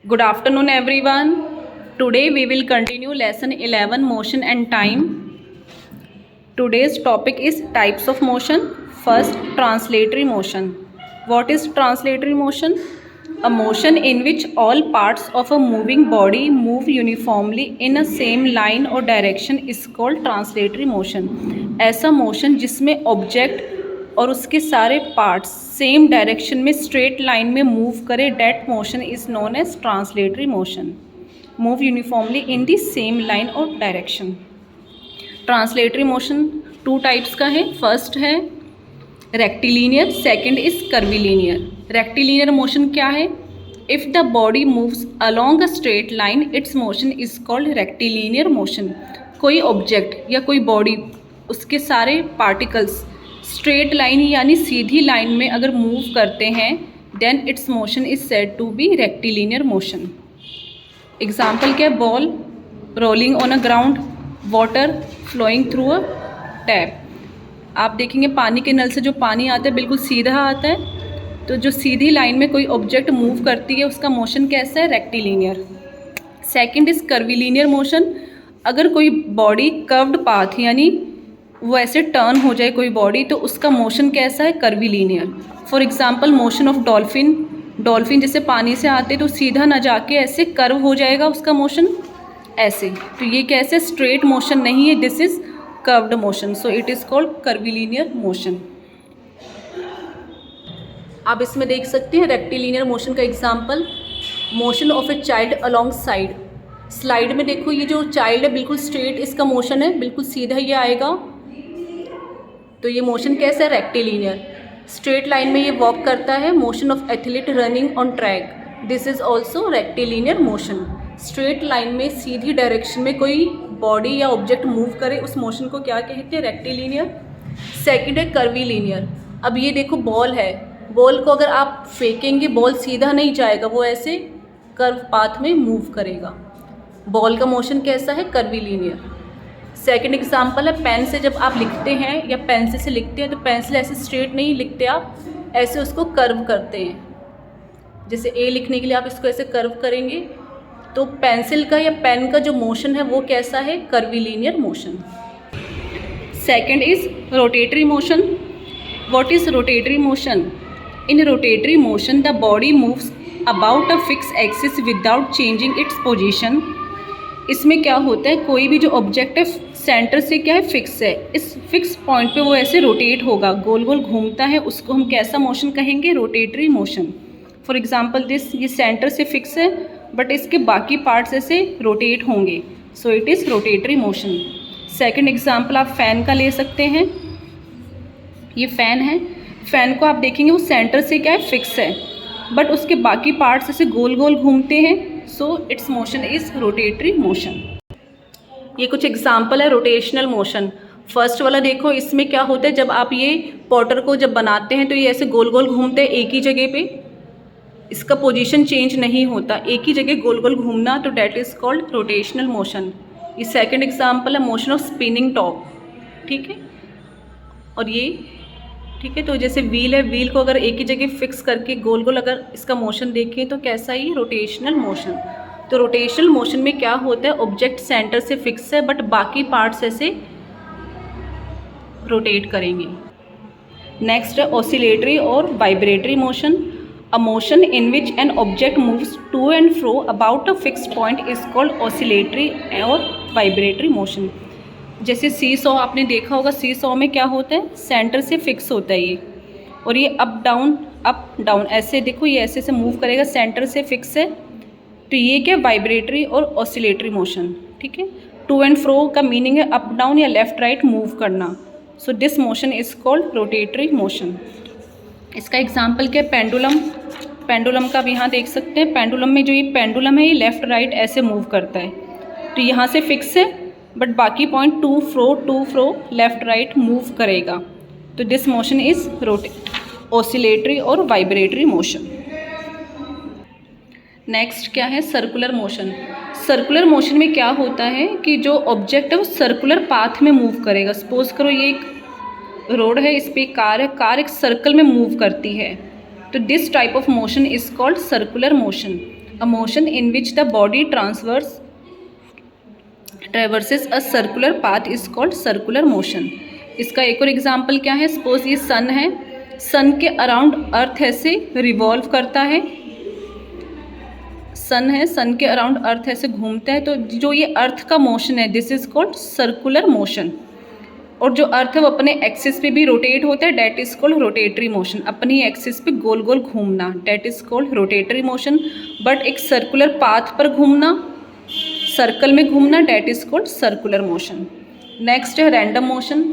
Good afternoon, everyone. Today we will continue lesson 11 motion and time. Today's topic is types of motion. First, translatory motion. What is translatory motion? A motion in which all parts of a moving body move uniformly in a same line or direction is called translatory motion. ऐसा motion जिसमें object और उसके सारे parts same direction में straight line में move करे, that motion is known as translatory motion. Move uniformly in the same line और direction. Translatory motion two types का है. फर्स्ट है rectilinear, second is curvilinear. Rectilinear motion क्या है? If the body moves along a straight line its motion is called rectilinear motion. कोई object या कोई body उसके सारे पार्टिकल्स स्ट्रेट लाइन यानी सीधी लाइन में अगर मूव करते हैं then its motion is said to be rectilinear motion. Example क्या है? Ball rolling on a ground, water flowing through a tap. आप देखेंगे पानी के नल से जो पानी आता है बिल्कुल सीधा आता है, तो जो सीधी लाइन में कोई ऑब्जेक्ट मूव करती है उसका मोशन कैसा है? रेक्टिलीनियर. Second is कर्विलीनियर motion. अगर कोई बॉडी कर्व्ड पाथ यानी वो ऐसे टर्न हो जाए कोई बॉडी, तो उसका मोशन कैसा है? कर्विलीनियर. For example motion of dolphin. Dolphin जैसे पानी से आते तो सीधा ना जाके ऐसे कर्व हो जाएगा उसका मोशन ऐसे, तो ये कैसे? स्ट्रेट मोशन नहीं है, this is curved motion, so it is called कर्विलीनियर motion. आप इसमें देख सकते हैं रेक्टिलीनियर मोशन का example, motion of a child along side. Slide में देखो ये जो चाइल्ड है बिल्कुल स्ट्रेट इसका मोशन है, बिल्कुल सीधा ये आएगा, तो ये मोशन कैसा है? रेक्टिलीनियर. स्ट्रेट लाइन में ये वॉक करता है. Motion of athlete running on track, this is also rectilinear motion. Straight line में सीधी डायरेक्शन में कोई बॉडी या ऑब्जेक्ट मूव करे उस मोशन को क्या कहते हैं? रेक्टिलीनियर. सेकंड है कर्विलीनियर. अब ये देखो बॉल है, बॉल को अगर आप फेंकेंगे बॉल सीधा नहीं जाएगा, वो ऐसे कर्व पाथ में मूव करेगा. बॉल का मोशन कैसा है? कर्विलीनियर. सेकंड एग्जांपल है पेन से जब आप लिखते हैं या पेंसिल से लिखते हैं तो पेंसिल ऐसे स्ट्रेट नहीं लिखते, आप ऐसे उसको कर्व करते हैं. जैसे ए लिखने के लिए आप इसको ऐसे कर्व करेंगे, तो पेंसिल का या पेन का जो मोशन है वो कैसा है? Curvilinear motion. Second is rotatory motion. What is rotatory motion? In rotatory motion the body moves about a fix axis without changing its position. इसमें क्या होता है? कोई भी जो ऑब्जेक्ट है सेंटर से क्या है? फिक्स है. इस फिक्स पॉइंट पे वो ऐसे रोटेट होगा, गोल गोल घूमता है, उसको हम कैसा मोशन कहेंगे? Rotatory motion. For example this, ये सेंटर से फिक्स है बट इसके बाकी पार्ट्स ऐसे रोटेट होंगे, so it is rotatory motion. Second example आप फैन का ले सकते हैं. ये फैन है, फैन को आप देखेंगे वो सेंटर से क्या है? फिक्स है, बट उसके बाकी पार्ट्स ऐसे गोल गोल घूमते हैं, so its motion is rotatory motion. ये कुछ एग्जाम्पल है रोटेशनल मोशन. फर्स्ट वाला देखो, इसमें क्या होता है? जब आप ये पॉटर को जब बनाते हैं तो ये ऐसे गोल गोल घूमते हैं एक ही जगह पे, इसका पोजीशन चेंज नहीं होता, एक ही जगह गोल गोल घूमना, तो that is called rotational motion. ये सेकंड एग्जाम्पल है मोशन ऑफ स्पिनिंग टॉप. ठीक है, और ये ठीक है, तो जैसे व्हील है, व्हील को अगर एक ही जगह फिक्स करके गोल गोल अगर इसका मोशन देखें तो कैसा है? ये रोटेशनल मोशन. तो रोटेशनल मोशन में क्या होता है? ऑब्जेक्ट सेंटर से फिक्स है बट बाकी पार्ट्स ऐसे रोटेट करेंगे. नेक्स्ट है ऑसिलेटरी और vibratory motion. A motion in which an object moves to and fro about a fixed point is called oscillatory और वाइब्रेटरी मोशन. जैसे सी सॉ आपने देखा होगा, सी सॉ में क्या होता है? सेंटर से फिक्स होता है ये, और ये अप डाउन ऐसे देखो, ये ऐसे से मूव करेगा, सेंटर से फिक्स है, तो ये क्या? वाइब्रेटरी और ऑसिलेटरी मोशन. ठीक है, टू एंड फ्रो का मीनिंग है अप डाउन या लेफ्ट राइट मूव करना, so this motion is called rotatory motion. इसका एग्जाम्पल क्या है? पेंडुलम. पेंडुलम का आप यहाँ देख सकते हैं. पेंडुलम में जो ये पेंडुलम है ये लेफ्ट राइट ऐसे मूव करता है, तो यहाँ से फिक्स है बट बाकी पॉइंट टू फ्रो लेफ्ट राइट मूव करेगा, तो दिस मोशन इज ऑसिलेटरी और वाइब्रेटरी मोशन. नेक्स्ट क्या है? Circular motion. सर्कुलर मोशन में क्या होता है कि जो ऑब्जेक्ट है वो सर्कुलर पाथ में मूव करेगा. सपोज करो ये एक रोड है, इस पर एक कार है, कार एक सर्कल में मूव करती है, तो this type of motion is called circular motion. A motion in which the body traverses a circular path is called circular motion. इसका एक और एग्जाम्पल क्या है, सपोज ये सन है, सन के अराउंड अर्थ ऐसे रिवॉल्व करता है, सन है, सन के अराउंड अर्थ ऐसे घूमता है, तो जो ये अर्थ का मोशन है this is called circular motion. और जो अर्थ है वो अपने एक्सिस पे भी रोटेट होता है, that is called rotatory motion. अपनी एक्सिस पे गोल गोल घूमना, that is called rotatory motion. But एक सर्कुलर पाथ पर घूमना, सर्कल में घूमना, that is called circular motion. Next है रैंडम मोशन।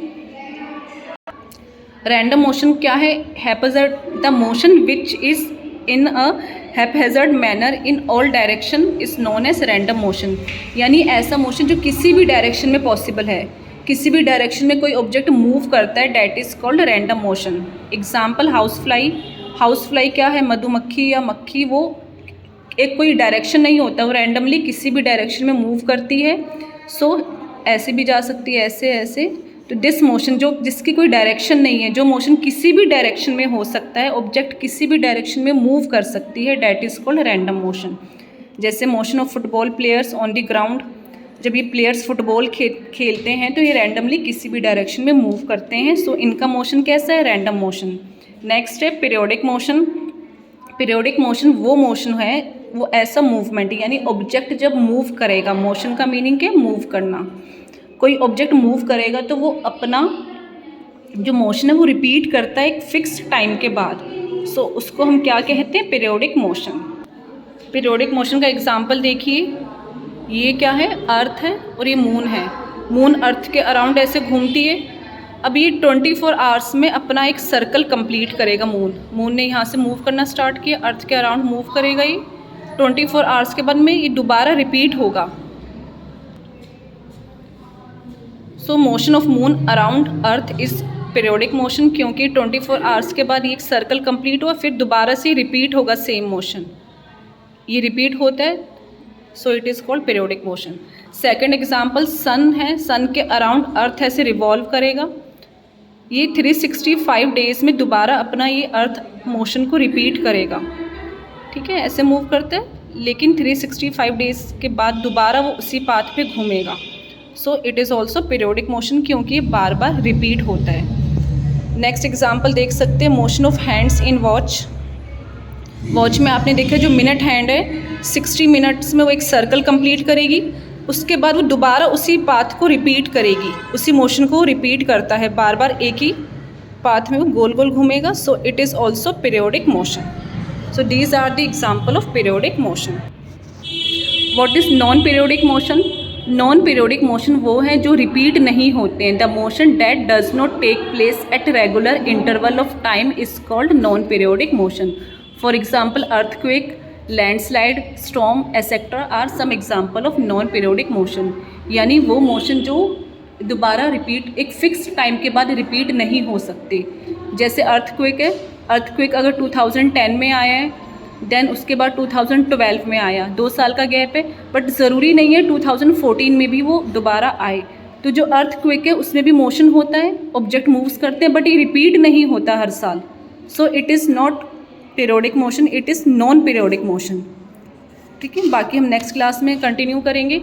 रैंडम मोशन क्या है, haphazard the motion which is in a haphazard manner in all direction is known as random motion. यानी ऐसा मोशन जो किसी भी डायरेक्शन में पॉसिबल है, किसी भी डायरेक्शन में कोई ऑब्जेक्ट मूव करता है, that is called random motion. Example housefly. Housefly क्या है, मधुमक्खी या मक्खी, वो एक कोई डायरेक्शन नहीं होता, वो रैंडमली किसी भी डायरेक्शन में मूव करती है। सो ऐसे भी जा सकती है, ऐसे ऐसे। तो दिस मोशन जो जिसकी कोई डायरेक्शन नहीं है, जो मोशन किसी भी डायरेक्शन में हो सकता है, ऑब्जेक्ट किसी भी डायरेक्शन में मूव कर सकती है, that is called random motion. जैसे motion of football players on the ground, जब ये प्लेयर्स फुटबॉल खेलते हैं तो ये रैंडमली किसी भी डायरेक्शन में मूव करते हैं। सो इनका मोशन कैसा है, रैंडम मोशन। नेक्स्ट है पीरियोडिक मोशन। पीरियोडिक मोशन वो मोशन है, वो ऐसा मूवमेंट यानी ऑब्जेक्ट जब मूव करेगा, मोशन का मीनिंग क्या है, मूव करना। कोई ऑब्जेक्ट मूव करेगा तो वो अपना जो मोशन है वो रिपीट करता है एक फिक्स टाइम के बाद। सो उसको हम क्या कहते हैं, पीरियोडिक मोशन। पीरियोडिक मोशन का एग्जांपल देखिए, ये क्या है, अर्थ है और ये मून है। मून अर्थ के अराउंड ऐसे घूमती है। अब ये 24 आवर्स में अपना एक सर्कल कंप्लीट करेगा। मून ने यहाँ से मूव करना स्टार्ट किया, अर्थ के अराउंड मूव करेगा ये 24 आवर्स के बाद में ये दोबारा रिपीट होगा। सो motion of moon around earth is periodic motion, क्योंकि 24 आवर्स के बाद ये एक सर्कल कंप्लीट हुआ, फिर दोबारा से रिपीट होगा सेम मोशन, ये रिपीट होता है। So it is called periodic motion. Second example, sun है, सन के अराउंड अर्थ ऐसे रिवॉल्व करेगा, ये 365 डेज में दोबारा अपना ये अर्थ मोशन को रिपीट करेगा। ठीक है, ऐसे मूव करते हैं, लेकिन 365 डेज के बाद दोबारा वो उसी पाथ पे घूमेगा। So it is also periodic motion, क्योंकि ये बार बार रिपीट होता है। नेक्स्ट एग्जाम्पल देख सकते हैं, motion of hands in watch. Watch में आपने देखा जो मिनट हैंड है, 60 मिनट्स में वो एक सर्कल कंप्लीट करेगी, उसके बाद वो दोबारा उसी पाथ को रिपीट करेगी, उसी मोशन को रिपीट करता है बार बार, एक ही पाथ में वो गोल गोल घूमेगा। So it is also periodic motion. So these are the example of periodic motion. What is non periodic motion? Non periodic motion वो है जो रिपीट नहीं होते हैं। The motion that does not take place at regular interval of time is called non periodic motion. For example earthquake, landslide, storm etcetera are some example of non periodic motion. यानी वो motion जो दोबारा repeat एक fix time के बाद repeat नहीं हो सकते। जैसे अर्थक्वेक है, अर्थक्वेक अगर 2010 में आया है, देन उसके बाद 2012 में आया, 2 साल का गैप है, बट ज़रूरी नहीं है 2014 में भी वो दोबारा आए। तो जो अर्थक्वेक है उसमें भी मोशन होता है, ऑब्जेक्ट मूव्स करते हैं, बट ये रिपीट नहीं होता हर साल। सो it is not periodic motion, it is non periodic motion. ठीक है, बाकी हम नेक्स्ट क्लास में कंटिन्यू करेंगे।